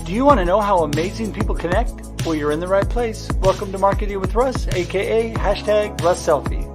Do you want to know how amazing people connect? Well, you're in the right place. Welcome to Marketing with Russ, aka #RussSelfie.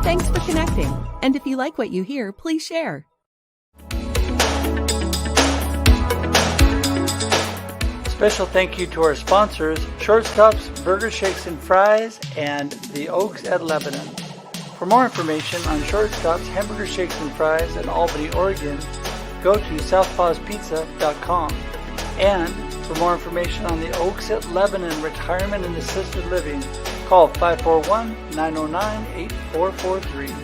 Thanks for connecting. And if you like what you hear, please share. Special thank you to our sponsors, Shortstops, Burger Shakes and Fries, and the Oaks at Lebanon. For more information on Shortstops, Hamburger Shakes and Fries in Albany, Oregon, go to southpawspizza.com. And for more information on the Oaks at Lebanon Retirement and Assisted Living, call 541-909-8443.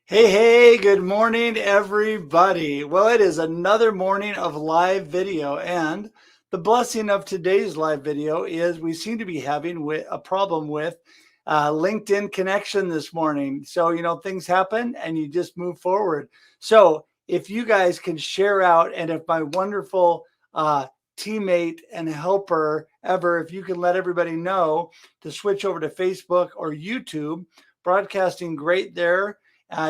Hey, good morning, everybody. Well, it is another morning of live video, and the blessing of today's live video is we seem to be having a problem with LinkedIn connection this morning. So, things happen and you just move forward. So if you guys can share out, and if my wonderful teammate and helper ever, if you can let everybody know to switch over to Facebook or YouTube, broadcasting great there.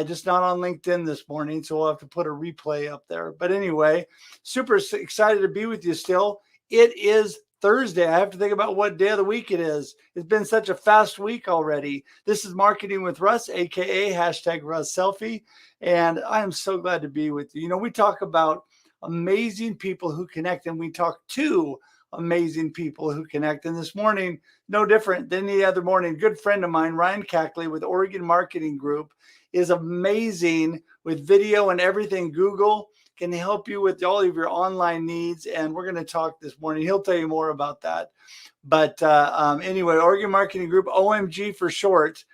Just not on LinkedIn this morning, so we'll have to put a replay up there. But anyway, super excited to be with you still. It is Thursday. I have to think about what day of the week it is. It's been such a fast week already. This is Marketing with Russ, aka #RussSelfie, and I am so glad to be with you. We talk about amazing people who connect, and we talk to amazing people who connect. And this morning, no different than any other morning. Good friend of mine, Ryan Kackley with Oregon Marketing Group, is amazing with video and everything. Google can help you with all of your online needs. And we're going to talk this morning. He'll tell you more about that. But anyway, Oregon Marketing Group, OMG for short,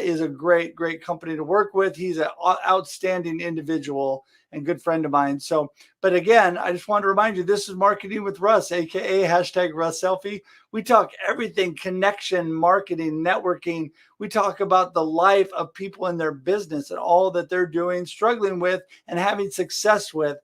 is a great, great company to work with. He's an outstanding individual and good friend of mine. So, but again, I just want to remind you, this is Marketing with Russ, aka #RussSelfie. We talk everything connection, marketing, networking. We talk about the life of people in their business and all that they're doing, struggling with, and having success with.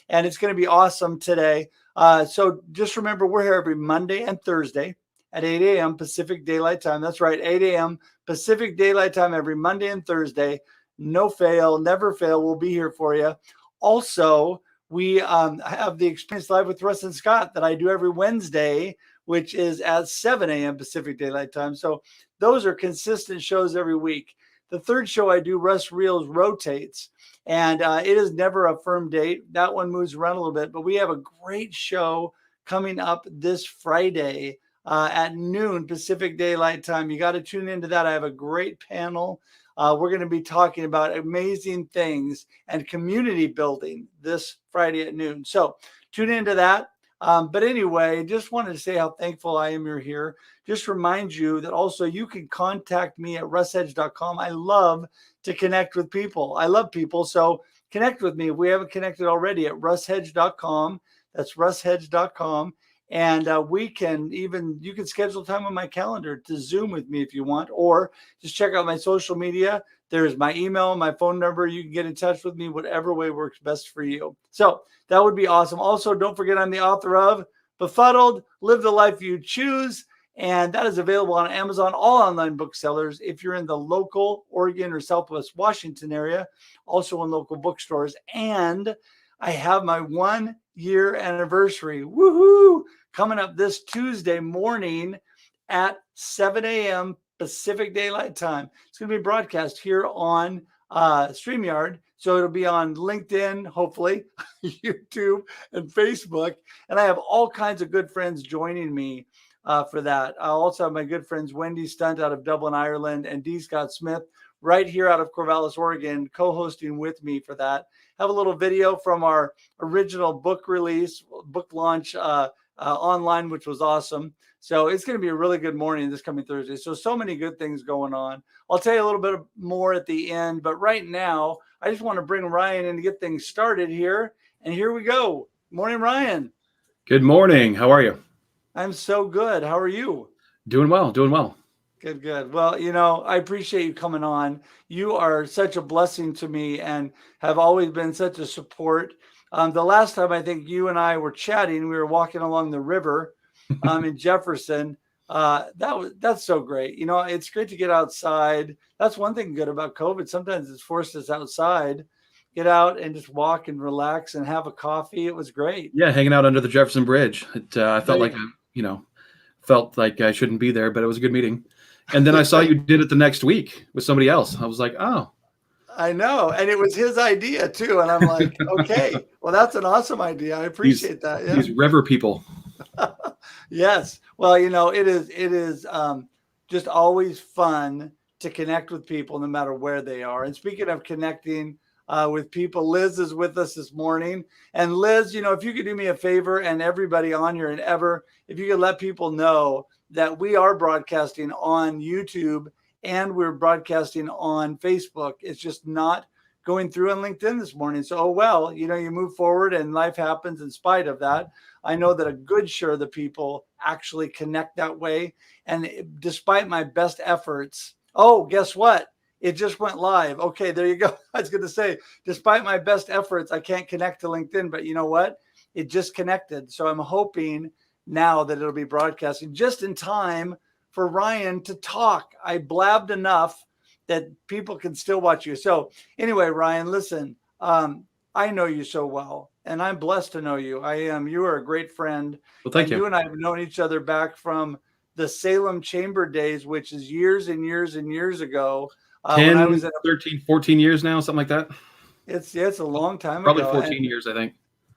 And it's going to be awesome today. So just remember, we're here every Monday and Thursday at 8 a.m. Pacific Daylight Time. That's right, 8 a.m. Pacific Daylight Time every Monday and Thursday. No fail, never fail. We'll be here for you. Also, we have the Experience Live with Russ and Scott that I do every Wednesday, which is at 7 a.m. Pacific Daylight Time. So those are consistent shows every week. The third show I do, Russ Reels, rotates, and it is never a firm date. That one moves around a little bit, but we have a great show coming up this Friday at noon Pacific Daylight Time. You got to tune into that. I have a great panel. We're going to be talking about amazing things and community building this Friday at noon. So tune into that. But anyway, just wanted to say how thankful I am you're here. Just remind you that also you can contact me at russhedge.com. I love to connect with people. I love people. So connect with me if we haven't connected already at russhedge.com. That's russhedge.com. And you can schedule time on my calendar to Zoom with me if you want, or just check out my social media. There's my email, my phone number. You can get in touch with me, whatever way works best for you. So that would be awesome. Also, don't forget I'm the author of Befuddled, Live the Life You Choose. And that is available on Amazon, all online booksellers. If you're in the local Oregon or Southwest Washington area, also in local bookstores. And I have my 1-year anniversary. Woohoo! Coming up this Tuesday morning at 7 a.m. Pacific Daylight Time. It's going to be broadcast here on StreamYard. So it'll be on LinkedIn, hopefully, YouTube, and Facebook. And I have all kinds of good friends joining me for that. I also have my good friends Wendy Stunt out of Dublin, Ireland, and D. Scott Smith right here out of Corvallis, Oregon, co-hosting with me for that. Have a little video from our original book release, book launch online, which was awesome. So it's going to be a really good morning this coming Thursday. So many good things going on. I'll tell you a little bit more at the end, but right now, I just want to bring Ryan in to get things started here. And here we go. Morning, Ryan. Good morning. How are you? I'm so good. How are you? Doing well, doing well. Good, good. Well, I appreciate you coming on. You are such a blessing to me and have always been such a support. The last time I think you and I were chatting, we were walking along the river in Jefferson. That's so great. It's great to get outside. That's one thing good about COVID. Sometimes it's forced us outside, get out and just walk and relax and have a coffee. It was great. Yeah, hanging out under the Jefferson Bridge. I felt like I shouldn't be there, but it was a good meeting. And then I saw you did it the next week with somebody else. I was like, oh. I know. And it was his idea too. And I'm like, okay, well, that's an awesome idea. I appreciate that. Yeah. These river people. Yes. Well, it is just always fun to connect with people no matter where they are. And speaking of connecting with people, Liz is with us this morning. And Liz, if you could do me a favor and everybody on here and if you could let people know that we are broadcasting on YouTube and we're broadcasting on Facebook. It's just not going through on LinkedIn this morning. So, you move forward and life happens in spite of that. I know that a good share of the people actually connect that way. And despite my best efforts, guess what? It just went live. Okay, there you go. I was going to say, despite my best efforts, I can't connect to LinkedIn, but you know what? It just connected. So I'm hoping now that it'll be broadcasting just in time for Ryan to talk. I blabbed enough that people can still watch you. So anyway, Ryan, listen, I know you so well, and I'm blessed to know you. You are a great friend. Well, thank you. You and I have known each other back from the Salem Chamber days, which is years and years and years ago. 10, when I was 13, 14 years now, something like that. It's a long time Probably ago. 14 years, I think.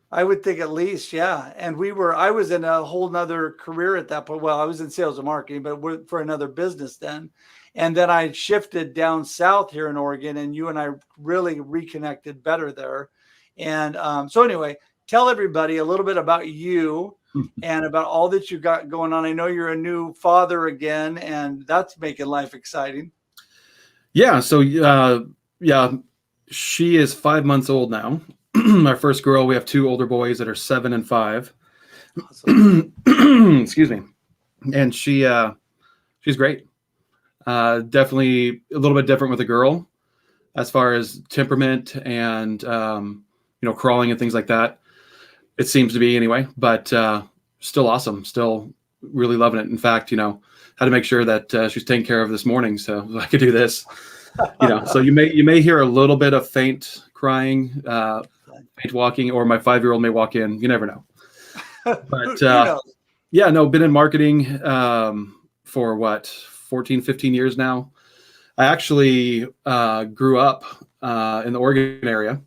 I would think at least, yeah. And I was in a whole nother career at that point. Well, I was in sales and marketing, but for another business then. And then I shifted down south here in Oregon, and you and I really reconnected better there. And so anyway, tell everybody a little bit about you and about all that you got going on. I know you're a new father again, and that's making life exciting. Yeah. So, she is 5 months old now. Our first girl. We have 2 older boys that are 7 and 5. Awesome. Excuse me. And she's great. Definitely a little bit different with a girl as far as temperament and crawling and things like that. It seems to be anyway, but still awesome. Still really loving it. In fact, had to make sure that she's taken care of this morning so I could do this. So you may hear a little bit of faint crying, faint walking, or my 5-year-old may walk in. You never know. But been in marketing for 14, 15 years now. I actually grew up in the Oregon area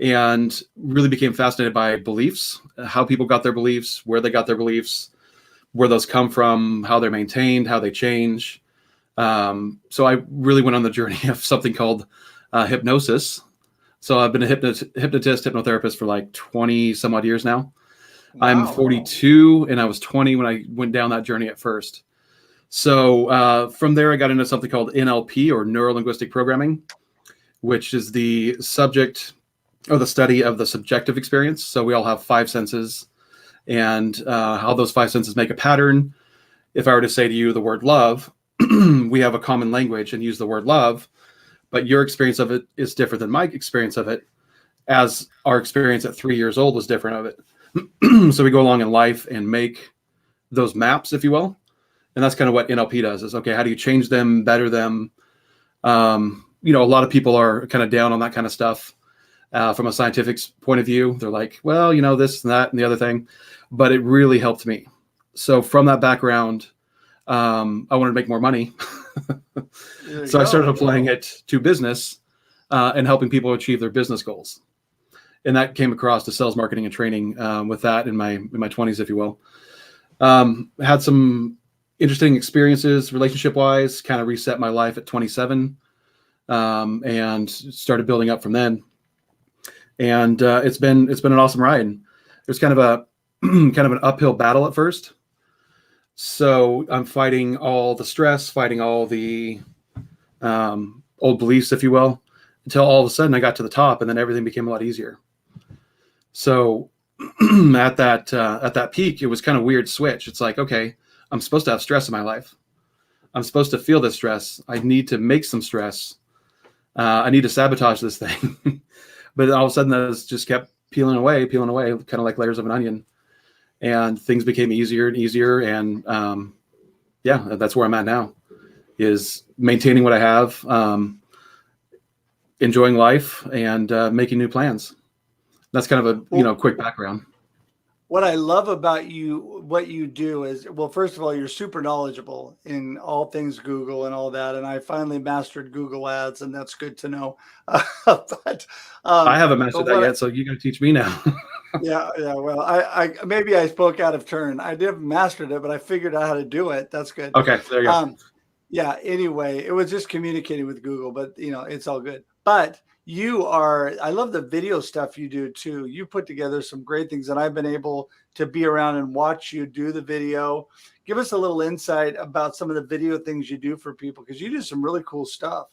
and really became fascinated by beliefs, how people got their beliefs, where they got their beliefs, where those come from, how they're maintained, how they change. So I really went on the journey of something called hypnosis. So I've been a hypnotist, hypnotherapist for like 20 some odd years now. Wow. I'm 42 and I was 20 when I went down that journey at first. So from there, I got into something called NLP, or neuro-linguistic programming, which is the subject or the study of the subjective experience. So we all have 5 senses and how those 5 senses make a pattern. If I were to say to you the word love, we have a common language and use the word love, but your experience of it is different than my experience of it, as our experience at 3 years old was different of it. So we go along in life and make those maps, if you will, And that's kind of what NLP does is, okay, how do you change them, better them? You know, a lot of people are kind of down on that kind of stuff from a scientific point of view. They're like, well, you know, this and that and the other thing, but it really helped me. So from that background, I wanted to make more money. So I started applying it to business and helping people achieve their business goals. And that came across to sales, marketing, and training with that in my 20s, if you will. Had some interesting experiences relationship-wise, kind of reset my life at 27 and started building up from then. And it's been an awesome ride. There's kind of a kind of an uphill battle at first. So I'm fighting all the stress, fighting all the old beliefs, if you will, until all of a sudden I got to the top, and then everything became a lot easier. So at that peak, it was kind of weird switch. It's like, okay, I'm supposed to have stress in my life. I'm supposed to feel this stress. I need to make some stress. I need to sabotage this thing. But all of a sudden, that just kept peeling away, kind of like layers of an onion. And things became easier and easier. And yeah, that's where I'm at now, is maintaining what I have, enjoying life, and making new plans. That's kind of a quick background. What I love about you, what you do is, well, first of all, you're super knowledgeable in all things Google and all that. And I finally mastered Google Ads, and that's good to know. But I haven't mastered that yet, so you got to teach me now. Yeah. Well, I maybe I spoke out of turn. I didn't mastered it, but I figured out how to do it. That's good. Okay, there you go. Yeah. Anyway, it was just communicating with Google, but it's all good. But I love the video stuff you do too. You put together some great things, and I've been able to be around and watch you do the video. Give us a little insight about some of the video things you do for people, because you do some really cool stuff.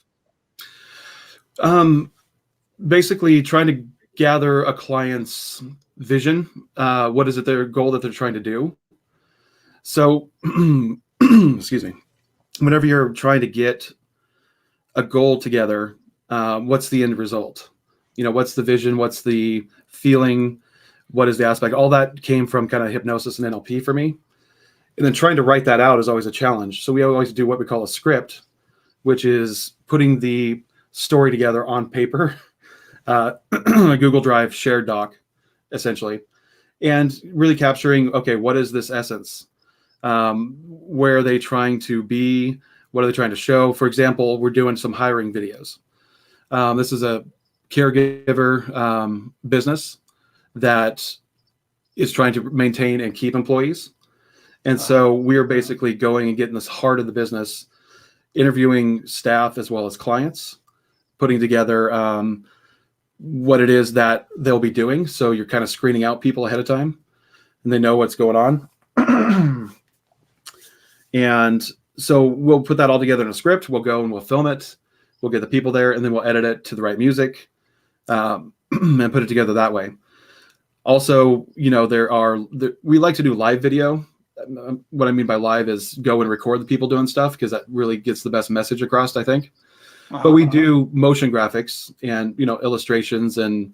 Basically trying to gather a client's vision. What is it, their goal that they're trying to do? So, excuse me, whenever you're trying to get a goal together, what's the end result? What's the vision? What's the feeling? What is the aspect? All that came from kind of hypnosis and NLP for me. And then trying to write that out is always a challenge. So we always do what we call a script, which is putting the story together on paper, a Google Drive shared doc, essentially, and really capturing, okay, what is this essence? Where are they trying to be? What are they trying to show? For example, we're doing some hiring videos. This is a caregiver business that is trying to maintain and keep employees. And so we're basically going and getting this heart of the business, interviewing staff as well as clients, putting together what it is that they'll be doing. So you're kind of screening out people ahead of time, and they know what's going on. And so we'll put that all together in a script. We'll go and we'll film it. We'll get the people there, and then we'll edit it to the right music and put it together that way. Also, we like to do live video. What I mean by live is go and record the people doing stuff, because that really gets the best message across, I think. But we do motion graphics and, illustrations and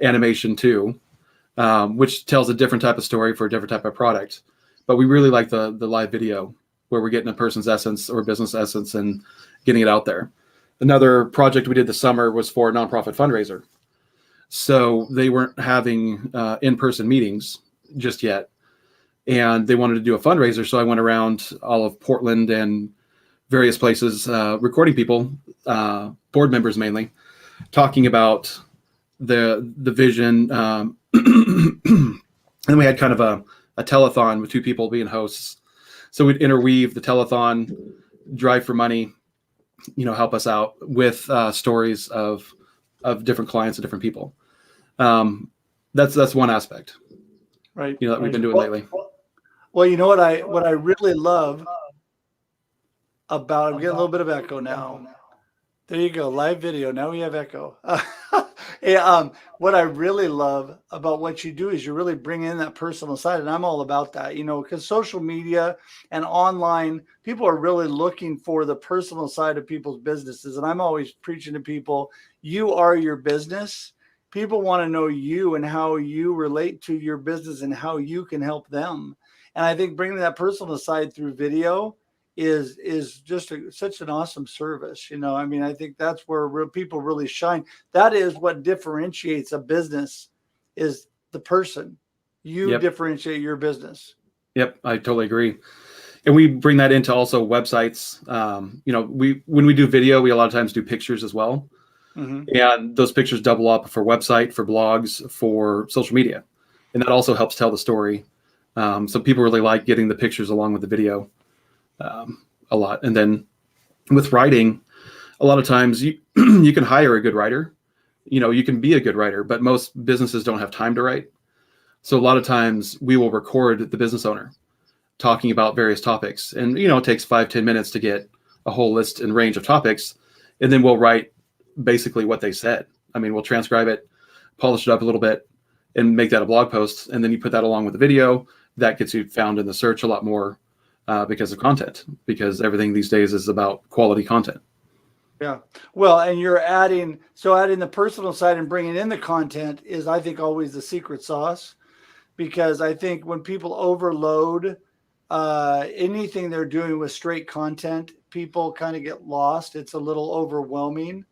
animation too, which tells a different type of story for a different type of product. But we really like the live video, where we're getting a person's essence or business essence and getting it out there. Another project we did this summer was for a nonprofit fundraiser. So they weren't having in-person meetings just yet, and they wanted to do a fundraiser. So I went around all of Portland and various places, recording people, board members mainly, talking about the vision. And we had kind of a telethon with two people being hosts. So we'd interweave the telethon, Drive for Money, help us out with stories of different clients and different people. That's one aspect, right? That we've been doing lately. Well, what I really love about, I'm getting a little bit of echo now. There you go, live video. Now we have echo. What I really love about what you do is you really bring in that personal side, and I'm all about that, because social media and online, people are really looking for the personal side of people's businesses. And I'm always preaching to people, you are your business. People want to know you and how you relate to your business and how you can help them. And I think bringing that personal side through video is just such an awesome service. I mean, I think that's where people really shine. That is what differentiates a business, is the person. You Yep. differentiate your business. Yep, I totally agree. And we bring that into also websites. When we do video, we a lot of times do pictures as well. Mm-hmm. And those pictures double up for website, for blogs, for social media. And that also helps tell the story. So people really like getting the pictures along with the video a lot. And then with writing, a lot of times you can hire a good writer. You can be a good writer, but most businesses don't have time to write. So a lot of times we will record the business owner talking about various topics. And, it takes 5-10 minutes to get a whole list and range of topics. And then we'll write basically what they said. I mean, we'll transcribe it, polish it up a little bit, and make that a blog post. And then you put that along with the video. That gets you found in the search a lot more because of content, because everything these days is about quality content. Yeah. Well, and you're adding the personal side and bringing in the content is, I think, always the secret sauce, because I think when people overload anything they're doing with straight content, people kind of get lost. It's a little overwhelming.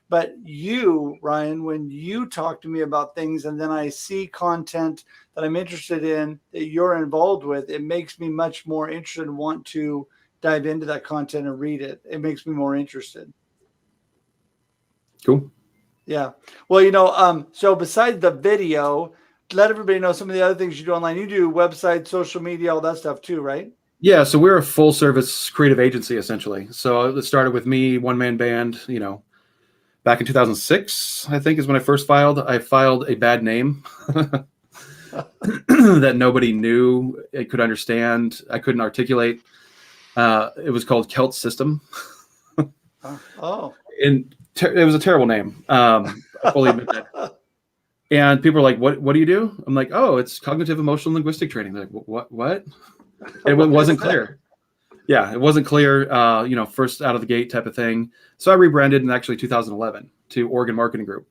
But you, Ryan, when you talk to me about things and then I see content that I'm interested in that you're involved with, it makes me much more interested and want to dive into that content and read it. It makes me more interested. Cool. Yeah. Well, so besides the video, let everybody know some of the other things you do online. You do website, social media, all that stuff too, right? Yeah. So we're a full service creative agency, essentially. So it started with me, one man band, back in 2006, I think is when I first filed. I filed a bad name that nobody knew, I could understand. I couldn't articulate. It was called Celt System. Oh. And it was a terrible name. I fully admit that. And people are like, what do you do? I'm like, oh, it's cognitive emotional linguistic training. They're like, what? It wasn't clear. Yeah, it wasn't clear, first out of the gate type of thing. So I rebranded in actually 2011 to Oregon Marketing Group,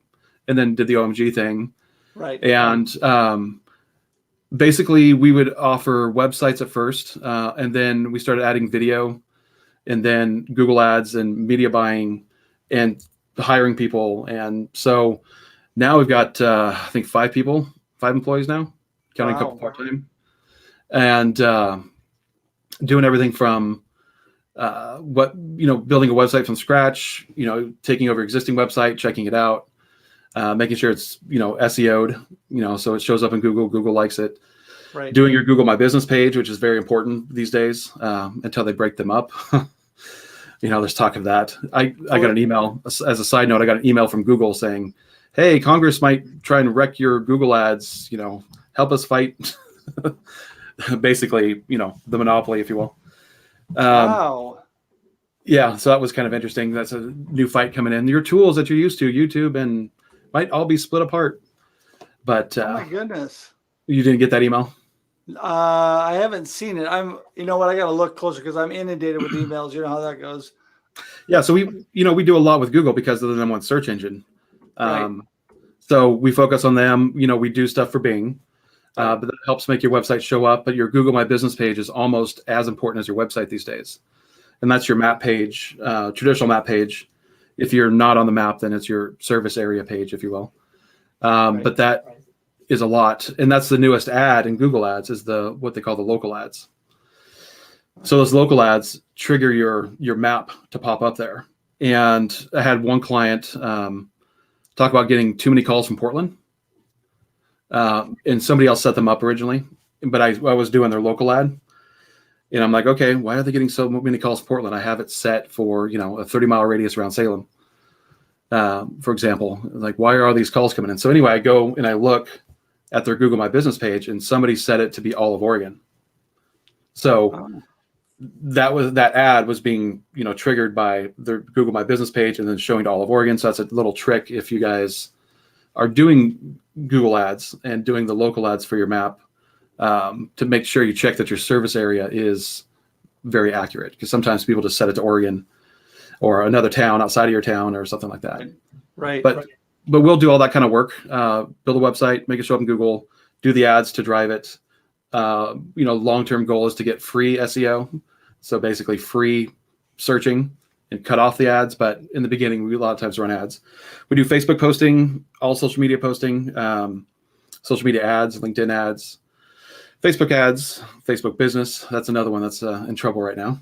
and then did the OMG thing. Right. And basically we would offer websites at first, and then we started adding video, and then Google Ads and media buying and hiring people. And so now we've got, I think 5 employees now, counting a couple part-time, and doing everything from building a website from scratch, taking over existing website, checking it out, making sure it's, SEO'd, so it shows up in Google likes it. Right. Doing your Google My Business page, which is very important these days, until they break them up. There's talk of that. I got an email, as a side note, I got an email from Google saying, hey, Congress might try and wreck your Google ads, help us fight basically, the monopoly, if you will. Wow. Yeah, so that was kind of interesting. That's a new fight coming in. Your tools that you're used to, YouTube, and might all be split apart. But oh my goodness, you didn't get that email? I haven't seen it. You know what? I got to look closer because I'm inundated with emails. You know how that goes. Yeah, so we do a lot with Google because of the number one search engine. Right. So we focus on them. We do stuff for Bing. But that helps make your website show up. But your Google My Business page is almost as important as your website these days. And that's your map page, traditional map page. If you're not on the map, then it's your service area page, if you will. Right. But that is a lot. And that's the newest ad in Google Ads, is what they call the local ads. So those local ads trigger your map to pop up there. And I had one client talk about getting too many calls from Portland. And somebody else set them up originally, but I was doing their local ad, and I'm like, okay, why are they getting so many calls from Portland? I have it set for, a 30-mile radius around Salem, for example. Like, why are all these calls coming in? So anyway, I go and I look at their Google My Business page, and somebody set it to be all of Oregon. So that ad was being, triggered by their Google My Business page and then showing to all of Oregon. So that's a little trick if you guys are doing Google ads and doing the local ads for your map, to make sure you check that your service area is very accurate, because sometimes people just set it to Oregon or another town outside of your town or something like that. Right. But we'll do all that kind of work, build a website, make it show up in Google, do the ads to drive it, long-term goal is to get free SEO. So basically free searching and cut off the ads. But in the beginning, we a lot of times run ads. We do Facebook posting, all social media posting, social media ads, LinkedIn ads, Facebook ads, Facebook business. That's another one that's in trouble right now.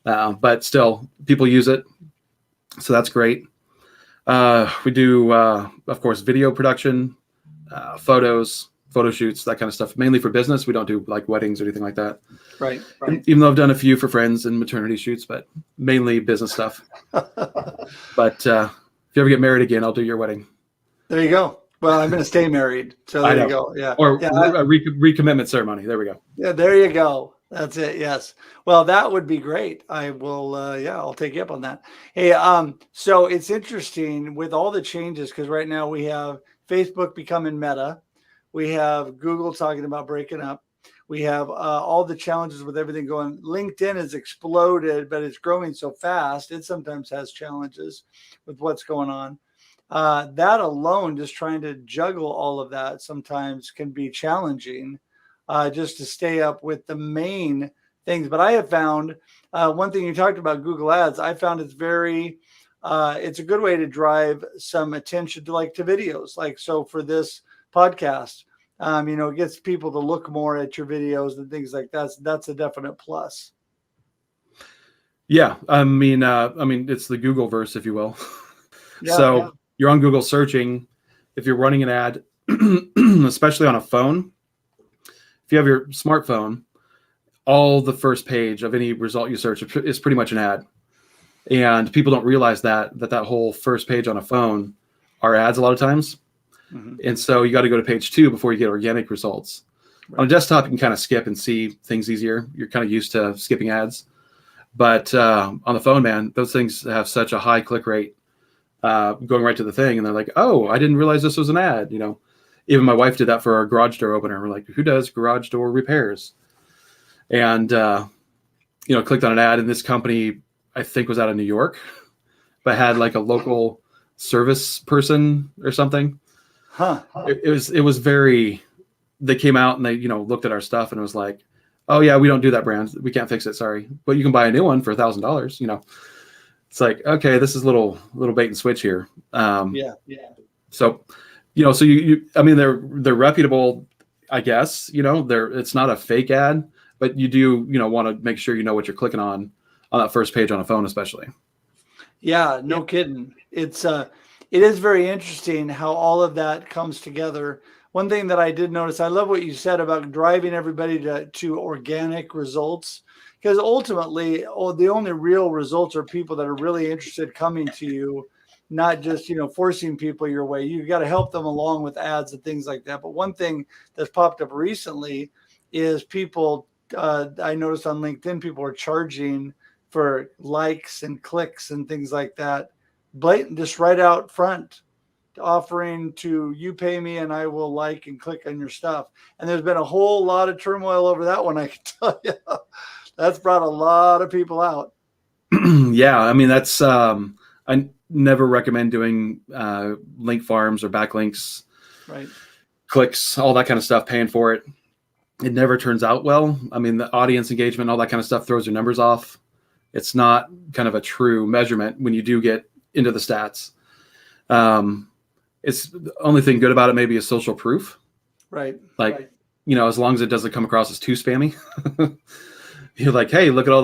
But still, people use it. So that's great. We do, of course, video production, photos, photo shoots, that kind of stuff, mainly for business. We don't do like weddings or anything like that. Right. Even though I've done a few for friends and maternity shoots, but mainly business stuff. But if you ever get married again, I'll do your wedding. There you go. Well, I'm going to stay married. So there you go. Yeah. Or a recommitment ceremony. There we go. Yeah, there you go. That's it. Yes. Well, that would be great. I will. I'll take you up on that. Hey, so it's interesting with all the changes, because right now we have Facebook becoming Meta. We have Google talking about breaking up. We have all the challenges with everything going. LinkedIn has exploded, but it's growing so fast. It sometimes has challenges with what's going on. That alone, just trying to juggle all of that sometimes can be challenging, just to stay up with the main things. But I have found one thing you talked about, Google Ads. I found it's it's a good way to drive some attention to videos. So for this podcast, it gets people to look more at your videos and things like that. So that's a definite plus. Yeah, I mean, it's the Google verse, if you will. Yeah. You're on Google searching. If you're running an ad, especially on a phone, if you have your smartphone, all the first page of any result you search is pretty much an ad. And people don't realize that whole first page on a phone are ads a lot of times. Mm-hmm. And so you got to go to page 2 before you get organic results. Right. On a desktop, you can kind of skip and see things easier. You're kind of used to skipping ads. But on the phone, man, those things have such a high click rate, going right to the thing. And they're like, oh, I didn't realize this was an ad. Even my wife did that for our garage door opener. We're like, who does garage door repairs? And, clicked on an ad, and this company, I think, was out of New York, but had like a local service person or something. Huh. It was very, they came out and they, looked at our stuff and it was like, oh yeah, we don't do that brand. We can't fix it. Sorry. But you can buy a new one for $1,000. It's like, okay, this is a little bait and switch here. Yeah. So, they're reputable, I guess, it's not a fake ad, but you do, want to make sure you know what you're clicking on that first page on a phone, especially. Yeah, no kidding. It is very interesting how all of that comes together. One thing that I did notice, I love what you said about driving everybody to organic results, because ultimately, the only real results are people that are really interested coming to you, not just, forcing people your way. You've got to help them along with ads and things like that. But one thing that's popped up recently is people, I noticed on LinkedIn, people are charging for likes and clicks and things like that. Blatant, just right out front, offering to, you pay me and I will like and click on your stuff. And there's been a whole lot of turmoil over that one, I can tell you. That's brought a lot of people out. Yeah, that's I never recommend doing link farms or backlinks, right? Clicks, all that kind of stuff, paying for it. It never turns out well. The audience engagement, all that kind of stuff throws your numbers off. It's not kind of a true measurement when you do get into the stats. It's the only thing good about it maybe is social proof. Right. As long as it doesn't come across as too spammy. You're like, hey, look at all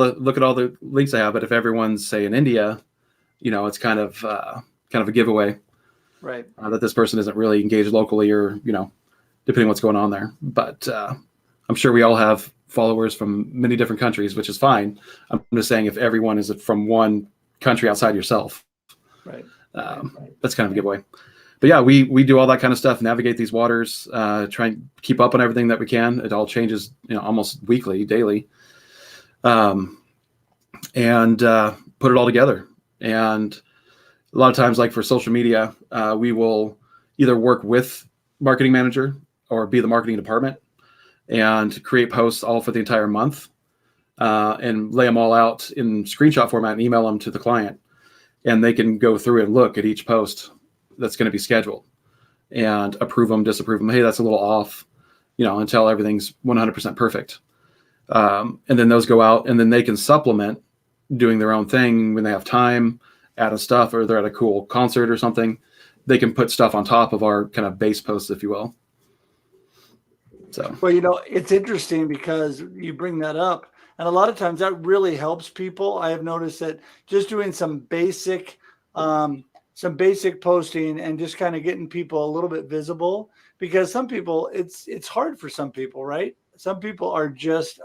the links I have. But if everyone's, say, in India, it's kind of a giveaway. Right. That this person isn't really engaged locally, or, depending on what's going on there. But I'm sure we all have followers from many different countries, which is fine. I'm just saying, if everyone is from one country outside yourself, right. That's kind of a giveaway. But yeah, we do all that kind of stuff, navigate these waters, try and keep up on everything that we can. It all changes, almost weekly, daily, and put it all together. And a lot of times, like for social media, we will either work with marketing manager or be the marketing department and create posts all for the entire month, and lay them all out in screenshot format and email them to the client. And they can go through and look at each post that's going to be scheduled and approve them, disapprove them. Hey, that's a little off. until everything's 100% perfect. And then those go out, and then they can supplement doing their own thing when they have time, add a stuff, or they're at a cool concert or something. They can put stuff on top of our kind of base posts, if you will. So, well, it's interesting because you bring that up, and a lot of times that really helps people. I have noticed that just doing some basic posting and just kind of getting people a little bit visible, because some people, it's hard for some people, right? Some people are just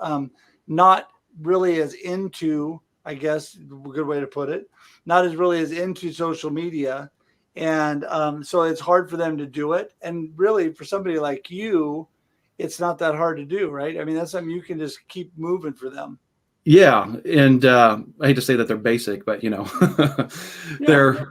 not really as into, I guess, a good way to put it, not as really as into social media. And so it's hard for them to do it. And really, for somebody like you, it's not that hard to do, right? I mean, that's something you can just keep moving for them. yeah. And I hate to say that they're basic, but they're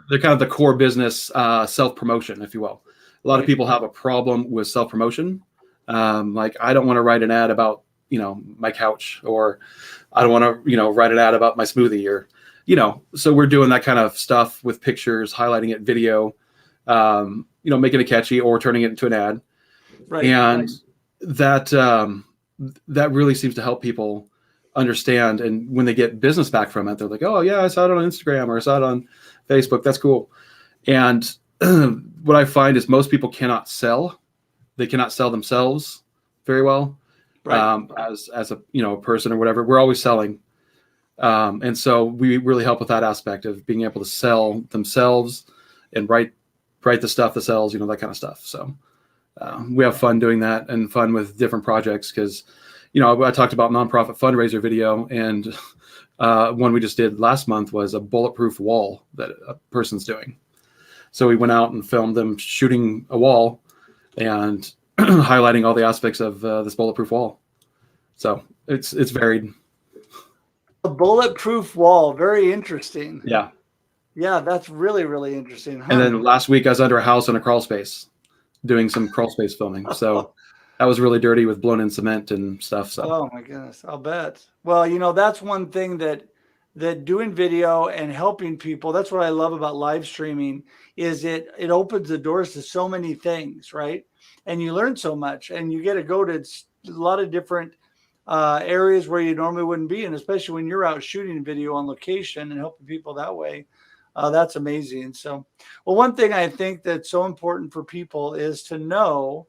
kind of the core business self-promotion, if you will. A lot of people have a problem with self-promotion. Like, I don't want to write an ad about, my couch, or I don't want to, write an ad about my smoothie, or, so we're doing that kind of stuff with pictures, highlighting it, video, making it catchy or turning it into an ad. Right. And that really seems to help people understand. And when they get business back from it, they're like, oh yeah, I saw it on Instagram, or I saw it on Facebook. That's cool. And what I find is most people cannot sell. They cannot sell themselves very well. Right. As a person or whatever. We're always selling. And so we really help with that aspect of being able to sell themselves and write the stuff that sells, that kind of stuff. So we have fun doing that, and fun with different projects, because I talked about nonprofit fundraiser video, and one we just did last month was a bulletproof wall that a person's doing. So we went out and filmed them shooting a wall and highlighting all the aspects of this bulletproof wall. So it's varied. A bulletproof wall. Very interesting. Yeah. Yeah, that's really, really interesting. Huh? And then last week I was under a house in a crawl space doing some crawl space filming. So that was really dirty with blown in cement and stuff. So. Oh my goodness, I'll bet. Well, that's one thing that doing video and helping people, that's what I love about live streaming, is it opens the doors to so many things, right? And you learn so much, and you get to go to a lot of different areas where you normally wouldn't be. And especially when you're out shooting video on location and helping people that way, that's amazing. So, well, one thing I think that's so important for people is to know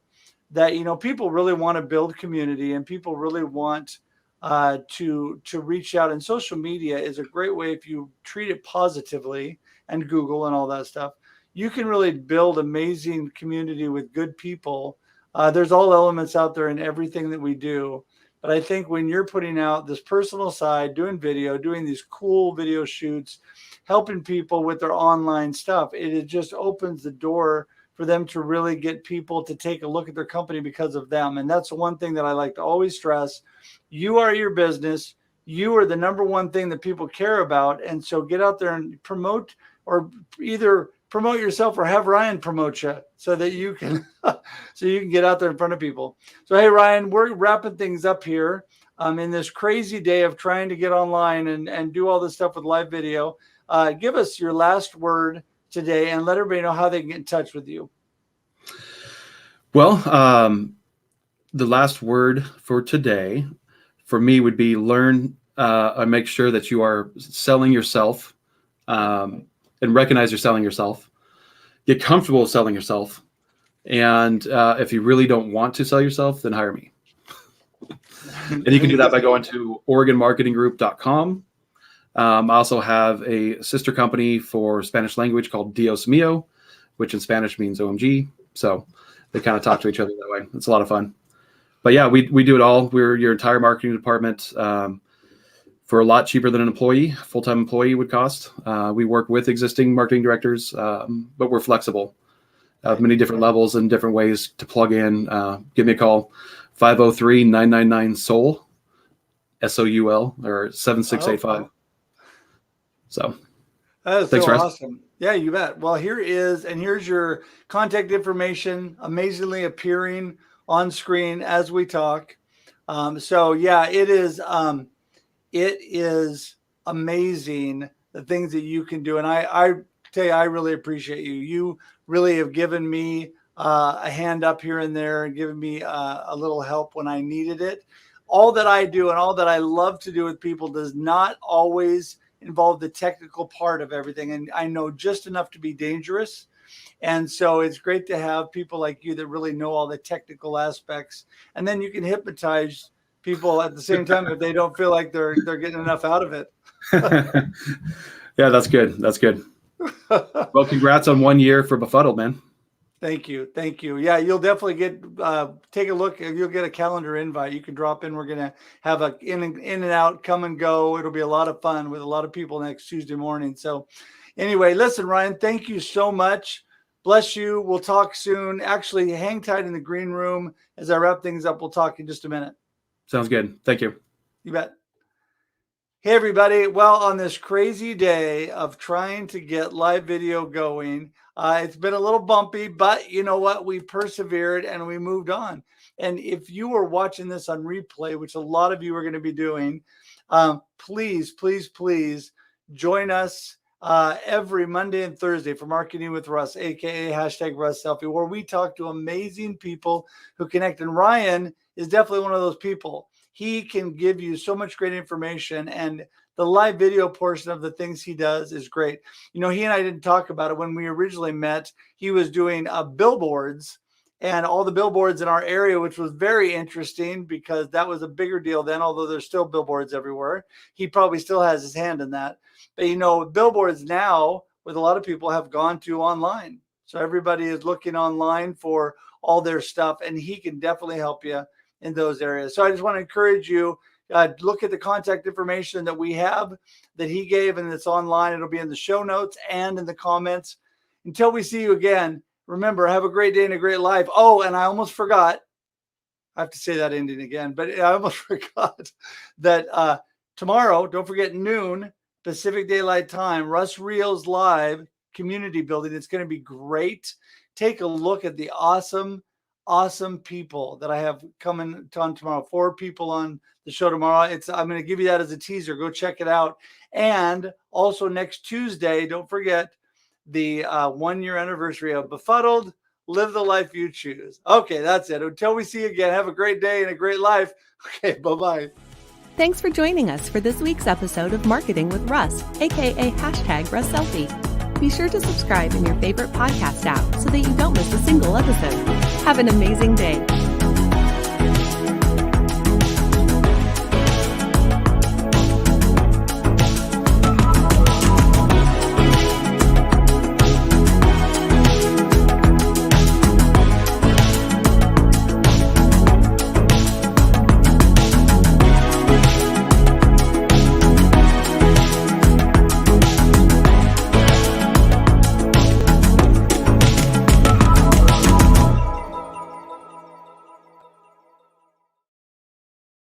that, people really want to build community, and people really want to reach out. And social media is a great way, if you treat it positively, and Google and all that stuff, you can really build amazing community with good people. There's all elements out there in everything that we do. But I think when you're putting out this personal side, doing video, doing these cool video shoots, helping people with their online stuff, it just opens the door for them to really get people to take a look at their company because of them. And that's the one thing that I like to always stress. You are your business. You are the number one thing that people care about. And so get out there and promote, or either promote yourself or have Ryan promote you, so that you can get out there in front of people. So, hey, Ryan, we're wrapping things up here in this crazy day of trying to get online and do all this stuff with live video. Give us your last word today, and let everybody know how they can get in touch with you. Well, the last word for today for me would be learn and make sure that you are selling yourself, and recognize you're selling yourself. Get comfortable with selling yourself. And if you really don't want to sell yourself, then hire me. And you can do that by going to OregonMarketingGroup.com. I also have a sister company for Spanish language called Dios Mío, which in Spanish means OMG. So they kind of talk to each other that way. It's a lot of fun. But yeah, we do it all. We're your entire marketing department for a lot cheaper than an employee, full-time employee would cost. We work with existing marketing directors, but we're flexible. Many different levels and different ways to plug in. Give me a call, 503-999-SOUL, SOUL, or 7685. So that is thanks, so Russ. awesome. Yeah, you bet. Well, here's your contact information, amazingly appearing on screen as we talk. So yeah, it is amazing the things that you can do. And I tell you, I really appreciate you. You really have given me a hand up here and there and giving me a little help when I needed it. All that I do and all that I love to do with people does not always involve the technical part of everything. And I know just enough to be dangerous. And so it's great to have people like you that really know all the technical aspects. And then you can hypnotize people at the same time if they don't feel like they're getting enough out of it. Yeah, that's good. That's good. Well, congrats on 1 year for Befuddled, man. Thank you. Thank you. Yeah, you'll definitely get, take a look. You'll get a calendar invite. You can drop in. We're going to have a in and out, come and go. It'll be a lot of fun with a lot of people next Tuesday morning. So anyway, listen, Ryan, thank you so much. Bless you. We'll talk soon. Actually, hang tight in the green room. As I wrap things up, we'll talk in just a minute. Sounds good. Thank you. You bet. Hey, everybody. Well, on this crazy day of trying to get live video going, it's been a little bumpy, but you know what? We persevered and we moved on. And if you were watching this on replay, which a lot of you are going to be doing, please, please, please join us every Monday and Thursday for Marketing with Russ, aka #RussSelfie, where we talk to amazing people who connect. And Ryan is definitely one of those people. He can give you so much great information, and the live video portion of the things he does is great. You know, he and I didn't talk about it when we originally met. He was doing billboards and all the billboards in our area, which was very interesting because that was a bigger deal then, although there's still billboards everywhere. He probably still has his hand in that. But, you know, billboards now with a lot of people have gone to online. So everybody is looking online for all their stuff, and he can definitely help you in those areas. So I just want to encourage you, look at the contact information that we have that he gave, and it's online. It'll be in the show notes and in the comments. Until we see you again, remember, have a great day and a great life. Oh, and I almost forgot. I have to say that ending again, but I almost forgot that tomorrow, don't forget noon, Pacific Daylight Time, Russ Reels Live Community Building. It's going to be great. Take a look at the awesome people that I have coming on tomorrow. 4 people on the show tomorrow. I'm going to give you that as a teaser. Go check it out. And also next Tuesday, don't forget the 1 year anniversary of Befuddled. Live the life you choose. Okay, that's it. Until we see you again, have a great day and a great life. Okay, bye-bye. Thanks for joining us for this week's episode of Marketing with Russ, aka #RussSelfie. Be sure to subscribe in your favorite podcast app so that you don't miss a single episode. Have an amazing day.